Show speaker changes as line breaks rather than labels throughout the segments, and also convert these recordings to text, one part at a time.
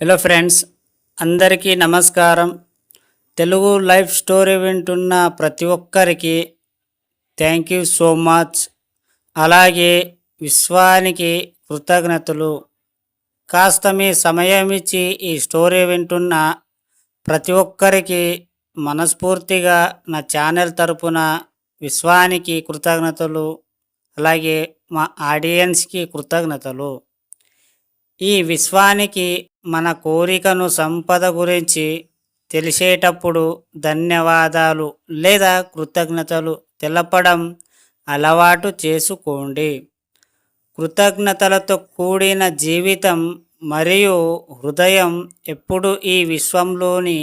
Hello friends, అందరికీ నమస్కారం. Telugu life story వింటున్న ప్రతి ఒక్కరికి థ్యాంక్ యూ సో మచ్. అలాగే విశ్వానికి కృతజ్ఞతలు. కాస్త మీ సమయం ఇచ్చి ఈ స్టోరీ వింటున్న ప్రతి ఒక్కరికి మనస్ఫూర్తిగా నా ఛానల్ తరపున విశ్వానికి కృతజ్ఞతలు, అలాగే మా ఆడియన్స్కి కృతజ్ఞతలు. ఈ విశ్వానికి మన కోరికను సంపద గురించి తెలిసేటప్పుడు ధన్యవాదాలు లేదా కృతజ్ఞతలు తెలపడం అలవాటు చేసుకోండి. కృతజ్ఞతలతో కూడిన జీవితం మరియు హృదయం ఎప్పుడు ఈ విశ్వంలోని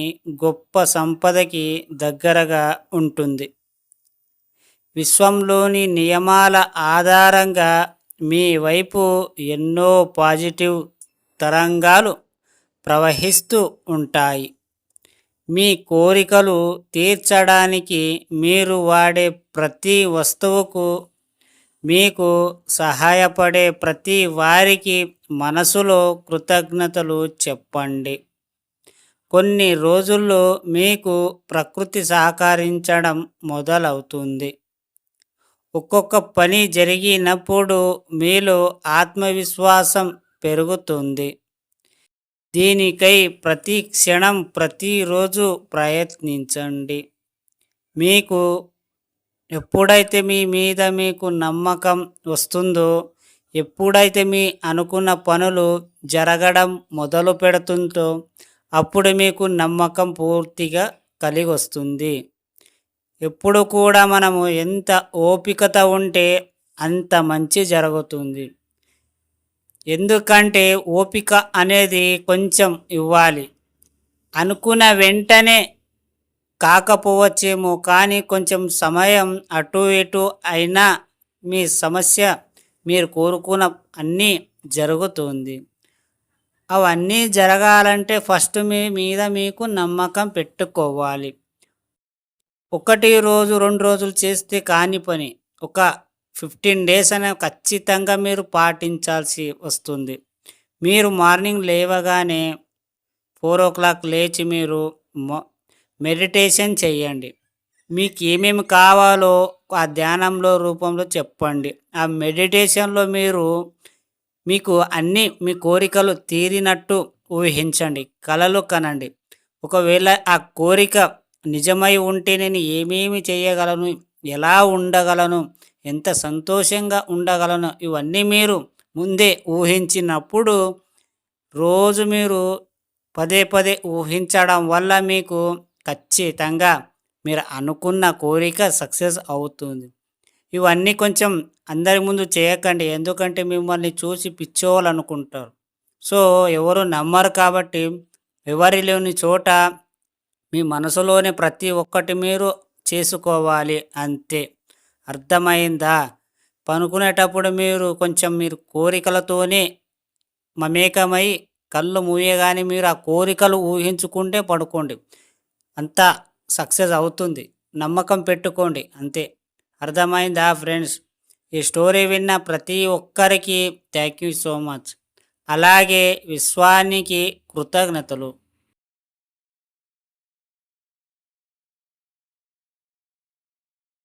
గొప్ప సంపదకి దగ్గరగా ఉంటుంది. విశ్వంలోని నియమాల ఆధారంగా మీ వైపు ఎన్నో పాజిటివ్ తరంగాలు ప్రవహిస్తూ ఉంటాయి. మీ కోరికలు తీర్చడానికి మీరు వాడే ప్రతి వస్తువుకు, మీకు సహాయపడే ప్రతి వారికి మనసులో కృతజ్ఞతలు చెప్పండి. కొన్ని రోజుల్లో మీకు ప్రకృతి సహకరించడం మొదలవుతుంది. ఒక్కొక్క పని జరిగినప్పుడు మీలో ఆత్మవిశ్వాసం పెరుగుతుంది. దీనికై ప్రతి క్షణం ప్రతిరోజు ప్రయత్నించండి. మీకు ఎప్పుడైతే మీ మీద మీకు నమ్మకం వస్తుందో, ఎప్పుడైతే మీ అనుకున్న పనులు జరగడం మొదలు పెడుతుందో అప్పుడు మీకు నమ్మకం పూర్తిగా కలిగి వస్తుంది. ఎప్పుడు కూడా మనము ఎంత ఓపికత ఉంటే అంత మంచి జరుగుతుంది. ఎందుకంటే ఓపిక అనేది కొంచెం ఇవ్వాలి. అనుకున్న వెంటనే కాకపోవచ్చేమో, కానీ కొంచెం సమయం అటు ఇటు అయినా మీ సమస్య మీరు కోరుకున్న అన్నీ జరుగుతుంది. అవన్నీ జరగాలంటే ఫస్ట్ మీ మీద మీకు నమ్మకం పెట్టుకోవాలి. 1 రోజు 2 రోజులు చేస్తే కాని పని ఒక 15 డేస్ అనే ఖచ్చితంగా మీరు పాటించాల్సి వస్తుంది. మీరు మార్నింగ్ లేవగానే 4 o'clock లేచి మీరు మెడిటేషన్ చేయండి. మీకు ఏమేమి కావాలో ఆ ధ్యానంలో రూపంలో చెప్పండి. ఆ మెడిటేషన్లో మీకు అన్నీ మీ కోరికలు తీరినట్టు ఊహించండి, కలలు కనండి. ఒకవేళ ఆ కోరిక నిజమై ఉంటే నేను ఏమేమి చేయగలను, ఎలా ఉండగలను, ఎంత సంతోషంగా ఉండగలను, ఇవన్నీ మీరు ముందే ఊహించినప్పుడు రోజు మీరు పదే పదే ఊహించడం వల్ల మీకు ఖచ్చితంగా మీరు అనుకున్న కోరిక సక్సెస్ అవుతుంది. ఇవన్నీ కొంచెం అందరి ముందు చేయకండి, ఎందుకంటే మిమ్మల్ని చూసి పిచ్చోవాలనుకుంటారు. సో ఎవరు నమ్మరు కాబట్టి ఎవరి లేని చోట మీ మనసులోనే ప్రతి ఒక్కటి మీరు చేసుకోవాలి, అంతే. అర్థమైందా? పనుకునేటప్పుడు మీరు కోరికలతోనే మమేకమై కళ్ళు మూయగానే మీరు ఆ కోరికలు ఊహించుకుంటే పడుకోండి, అంతా సక్సెస్ అవుతుంది. నమ్మకం పెట్టుకోండి, అంతే. అర్థమైందా ఫ్రెండ్స్? ఈ స్టోరీ విన్న ప్రతి ఒక్కరికి థ్యాంక్ యూ సో మచ్. అలాగే విశ్వానికి కృతజ్ఞతలు.